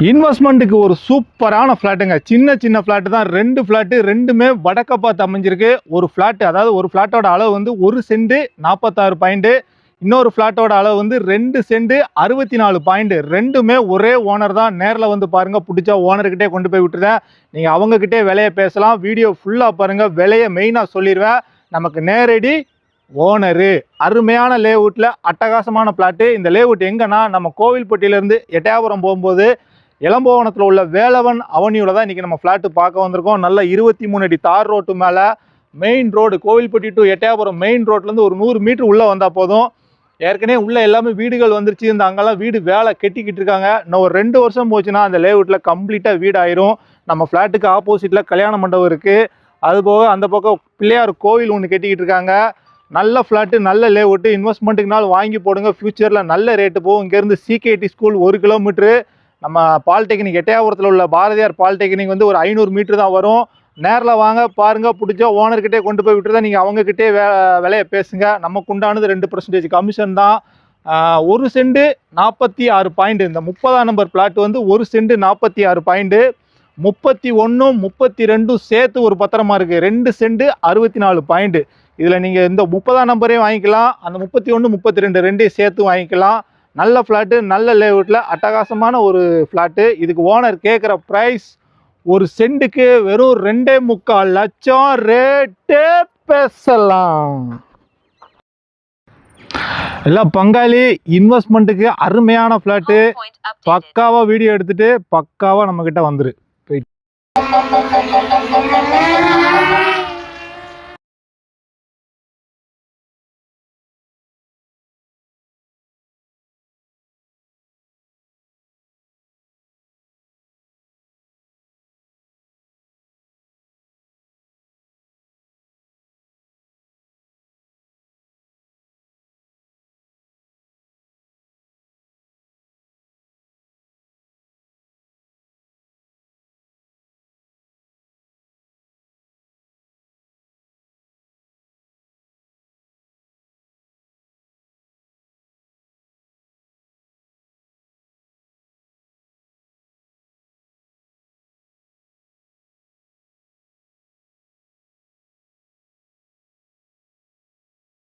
இன்வெஸ்ட்மெண்ட்டுக்கு ஒரு சூப்பரான ஃப்ளாட்டுங்க. சின்ன சின்ன ஃப்ளாட்டு தான். 2 ஃப்ளாட்டு, 2மே வடக்க பார்த்து அமைஞ்சிருக்கு. ஒரு ஃப்ளாட்டு, அதாவது ஒரு ஃப்ளாட்டோட அளவு வந்து 1 சென்ட் 46 பாயிண்ட். இன்னொரு ஃப்ளாட்டோட அளவு வந்து 2 சென்ட் 64 பாயிண்ட். 2மே ஒரே ஓனர் தான். நேரில் வந்து பாருங்க, பிடிச்சா ஓனர்கிட்டே கொண்டு போய் விட்டுருந்தேன். நீங்கள் அவங்கக்கிட்டே விலையை பேசலாம். வீடியோ ஃபுல்லாக பாருங்க, விலையை மெயினாக சொல்லிடுவேன். நமக்கு நேரடி ஓனரு. அருமையான லேஅவுட்டில் அட்டகாசமான ஃப்ளாட்டு. இந்த லேஅவுட் எங்கன்னா நம்ம கோவில்பட்டியிலேருந்து எட்டயபுரம் போகும்போது இளம்புவனத்தில் உள்ள வேலவன் அவென்யூவில் தான் இன்றைக்கி நம்ம ஃப்ளாட்டு பார்க்க வந்திருக்கோம். நல்ல 23 அடி தார் ரோட்டு மேலே main road, Kovilpatti to Ettayapuram main ரோட்லேருந்து ஒரு 100 மீட்டர் உள்ளே வந்தால் போதும். ஏற்கனவே உள்ளே எல்லாமே வீடுகள் வந்துருச்சு. இந்த அங்கெல்லாம் வீடு வேலை கெட்டிக்கிட்டு இருக்காங்க. இன்னும் ஒரு 2 வருஷம் போச்சுன்னா அந்த லேஅவுட்டில் கம்ப்ளீட்டாக வீடு ஆயிரும். நம்ம ஃப்ளாட்டுக்கு ஆப்போசிட்டில் கல்யாண மண்டபம் இருக்குது. அதுபோக அந்த பக்கம் பிள்ளையார் கோவில் ஒன்று கட்டிக்கிட்டு இருக்காங்க. நல்ல ஃப்ளாட்டு, நல்ல லேஅவுட்டு. இன்வெஸ்ட்மெண்ட்டுக்குனாலும் வாங்கி போடுங்க. ஃப்யூச்சரில் நல்ல ரேட்டு போகும். இங்கேருந்து சிகேடி ஸ்கூல் 1 கிலோமீட்ரு. நம்ம பாலிடெக்னிக் எட்டயபுரத்தில் உள்ள பாரதியார் பாலிடெக்னிக் வந்து ஒரு 500 மீட்டர் தான் வரும். நேரில் வாங்க, பாருங்கள், பிடிச்சா ஓனர்கிட்டே கொண்டு போய் விட்டுருதான். நீங்கள் அவங்கக்கிட்டே விலையை பேசுங்க. நமக்கு உண்டானது 2% கமிஷன் தான். 1 சென்ட் 46 பாயிண்ட். இந்த 30ஆம் நம்பர் பிளாட் வந்து 1 சென்ட் 46 பாயிண்ட். 31 32 சேர்த்து ஒரு பத்திரமா இருக்குது. 2 சென்ட் 64 பாயிண்ட். இதில் நீங்கள் இந்த 30ஆம் நம்பரையும் வாங்கிக்கலாம், அந்த 31 32 ரெண்டையும் சேர்த்து வாங்கிக்கலாம். நல்ல ஃப்ளாட்டு, நல்ல லேஅவுட்டில் அட்டகாசமான ஒரு ஃப்ளாட்டு. இதுக்கு ஓனர் கேட்குற ப்ரைஸ் ஒரு சென்ட்டுக்கு வெறும் 2.25 லட்சம். ரேட்டே பேசலாம். எல்லாம் பங்காளி இன்வெஸ்ட்மெண்ட்டுக்கு அருமையான ஃப்ளாட்டு. பக்காவாக வீடியோ எடுத்துகிட்டு பக்காவாக நம்மக்கிட்ட வந்துரு. போயிட்டு